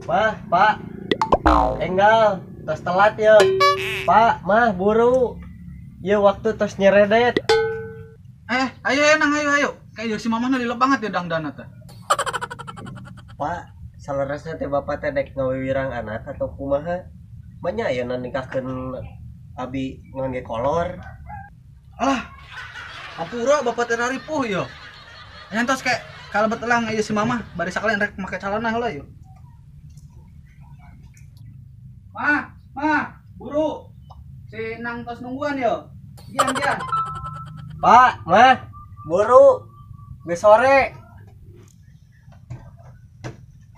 Pak, enggal, tos telat ya. Pak, mah buru. Ya waktu tos nyeredet. Ayo nang ayo. Kayak si mamah na lila banget ya dangdana teh. Pak, salerasna teh bapak teh dek ngawirang anak atau kumaha? Banyak ya nikahkeun abi ngangge kolor. Alah, apura bapak teh ripuh ya. Nyantos kayak kalau betelang aja si mamah bari sakalian rek make calana heula yuk. Buru. Si nang tos nungguan yo. Gian. Pak, mah buru. Geus sore.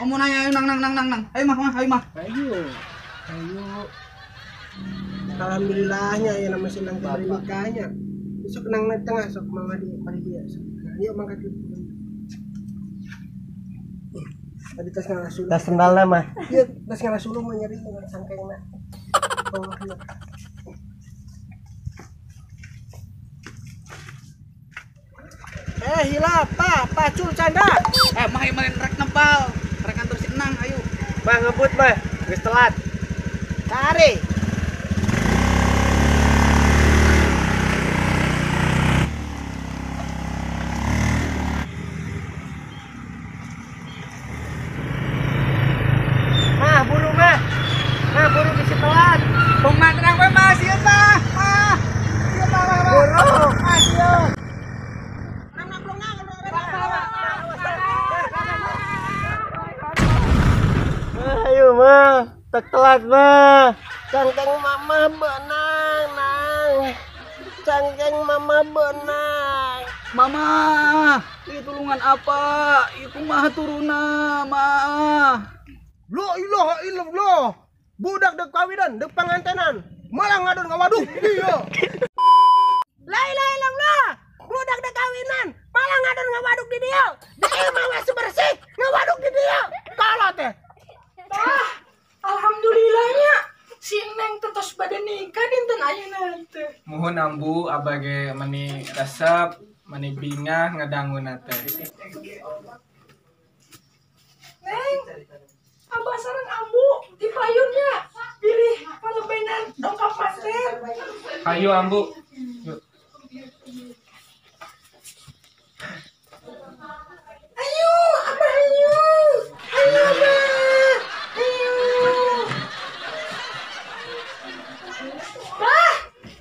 Oh mau nanya ayo nang. Ayo mah. Ayo. Alhamdulillahnya ya nama senang beri nikahnya. Besok nang tengah sok mangga di dia. Yuk mangga dulu. Tadi tas ngarasul. Tas sendalna mah. Iya, tas ngarasul mau nyari dengan sangkengna. Oh, iya. Hilap, pacul canda. Mah ayo main rek nempal. Rek antar si Enang ayo. Mah ngebut mah, geus telat. Cari. Mah buru geus telat. Bung mantrang we mah sieun mah. Sieun mah. Buru. Sieun. Ayo mah, tak telat mah. Cangkeng mama benang, nang. Cangkeng mama benang. Mama, itu tulungan apa? Iku mah turuna, mah. La ilaha illallah. Budak dek kawinan, dek pangantenan. Malah ngadon ngawaduk dia. La ilaha illallah. Budak dek kawinan, malah ngadon ngawaduk di dia. Dia mah masih bersih, ngawaduk di dia. Kalau teh. Alhamdulillahnya si Neng tetos badan nikah dinten ayeuna teh. Muhun ambu abage mani resep, mani bingah ngedangun teh. Neng, abah sareng ambu di payunnya pilih palebenan dongkap master. Hayu ambu. Yuk. Ayo, abah ayo. Ayo abah. Ayo. Bah,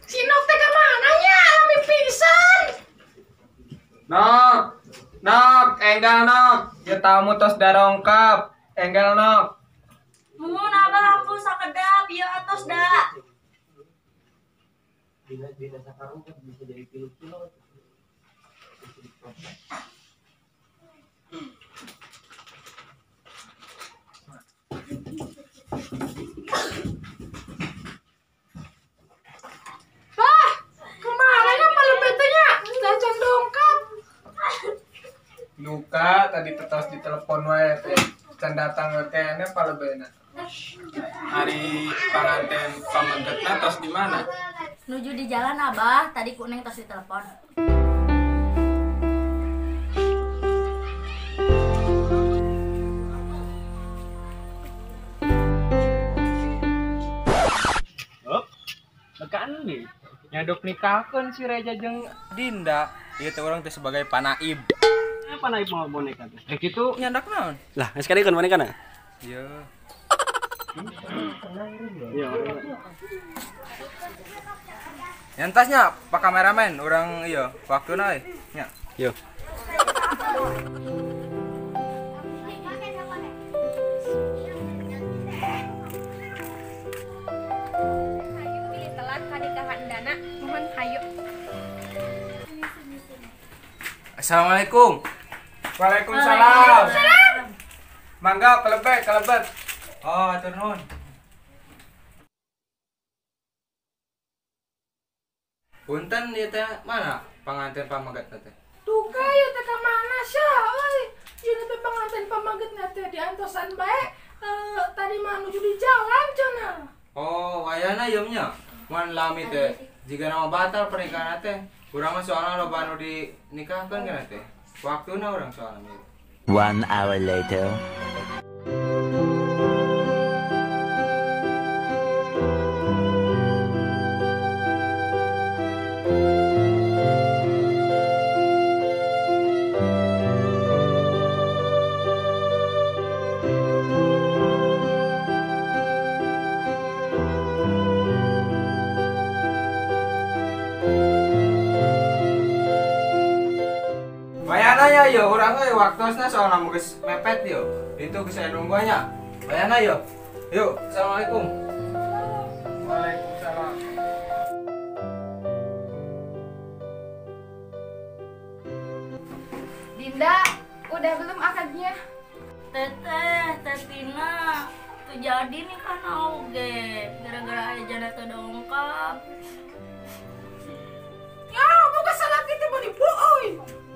si Nok teh kemana nya? Lami pisan. Nok, enggal nok. Ya tamu tos darongkap. Enggal nok. Mun abah lampu sakedap ieu atos da. Bina sakarung kan bisa jadi pilot. Bah, kemana nya palebetenya? Jajan dongkap. Luka tadi tetos di telepon wae teh. Can datang ke kene palebena. Hari panganten pamegetna tos di mana? Nuju di jalan abah, tadi ku Neng tos ditelepon. Bekan nih. Nyadok nikahkeun si Reja jeung Dinda. Ieu teh urang teh sebagai panaib. Apa naik mau boneka teh? Kitu nyandak naon? Lah, sekali kan boneka na? Ieu. Iya. Nyantasnya Pak kameramen urang ieu waktuna euy. Nya. Yo. Telat kanikahan dana, mohon hayu. Assalamualaikum. Waalaikumsalam. Mangga kelebet. Oh, atur nuhun. Punten ieu teh mana panganten pamagetna teh? Duka ya teh ka mana sia euy. Ieu teh panganten pamagetna teh di antosan bae. Tadi mah nuju di jalan cenah. Oh, ayana ieu nya. Mun lami teh jiga nama batal pernikahan teh. Urang mah soalna loba anu dinikahkeun kana teh. Waktuna urang soalna. 1 hour later. Urang waktosna soalna geus mepet yo. Itu geus aya nungguannya. Bayana yo. Yuk, assalamualaikum. Waalaikumsalam. Dinda, udah belum akadnya? Teteh Tina, tuh jadi nih kan oge, gara-gara aja tuh dongkap. Ya, bukan salah kita mau dibuoi.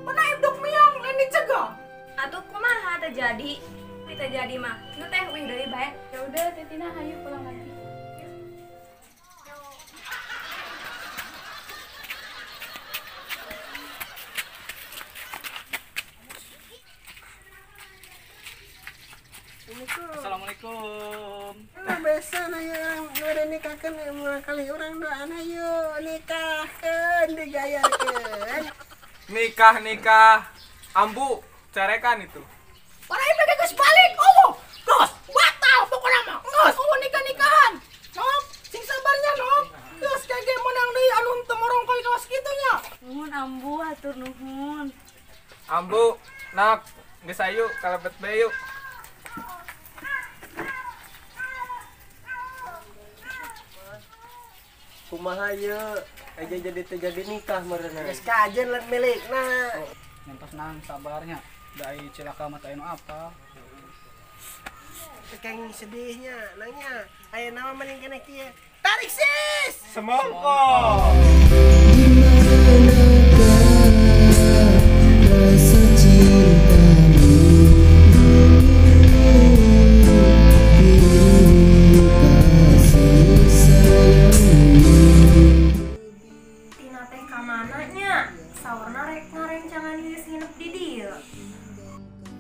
Mana ibduk miang lain dicegah. Atuh kumaha terjadi? Kita jadi mah. Nu teh wih dari bae. Ya udah, Tetina ayo pulang lagi. Assalamualaikum. Biasa na yang udah nikahkan kali orang doa na yuk nikahkan digayakan. Nikah. Ambu, carekan itu. Para ibu geus balik, Gus, batal pokoknya mah. Gus, nikah-nikahan. Sok, sing sabarnya sok. Gus kage menang deui anu teu morongkoy kaos kitu nya. Nuhun ambu, atur nuhun. Ambu, nak, geus ayu kalebet bae yuk. Kumaha ye aja jadi nikah meureuh. Geus kajen lan milikna. Nyentos nang sabarnya. Da ai cilaka mah teu anu apa. Keng sedihnya nanya. Aya nama mending kena kieu. Tarik sis. Semongko. Tina teh ka mananya? Saurna rek ngarencangan geus nginep di dieu.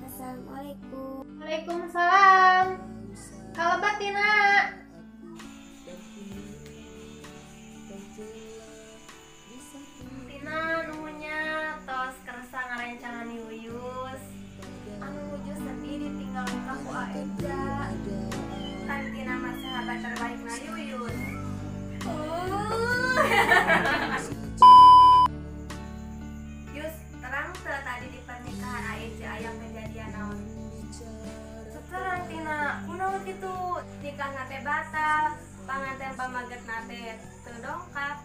Assalamualaikum. Waalaikumsalam. Kalabat Tina. Tina nuhunnya tos kerasa ngarencangan Yuyus. Anu nuju sedih ditinggalin ka ku Aeja. Kan Tina mah sahabat terbaik na Yuyus. Yus, terang teu tadi di pernikahan Aeja aya kejadian naon? Seterang Tina, kunaon kitu? Nikahna teh batal, panganten pamagetna teh teu dongkap.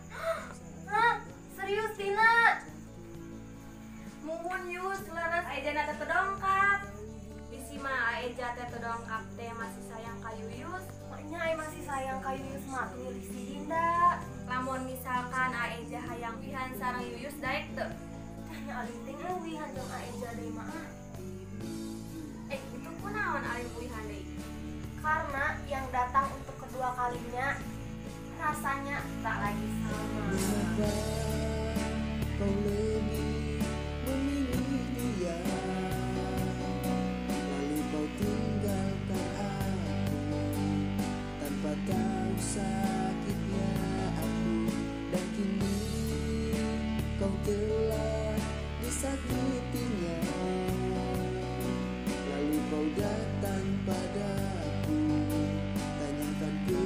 Hah? Serius Tina? Muhun Yus, leres Aeja teh teu dongkap. Bisi mah Aeja teh teu dongkap teh masih sayang ka Yuyus. Maknya ai masih sayang ka Yuyus mah milih si Dinda. Lamun misalkan Aeja hayang pihan sareng Yuyus daek teu? Tanya aling ting wihan jeung Aeja deui mah. Itu kunaon aling wihan deui? Karena yang datang untuk kedua kalinya rasanya tak lagi sama. Kau lebih memilih dia, lalu kau tinggalkan aku tanpa tahu sakitnya aku, dan kini kau telah disakitinya, lalu kau datang padaku, tanyakan ke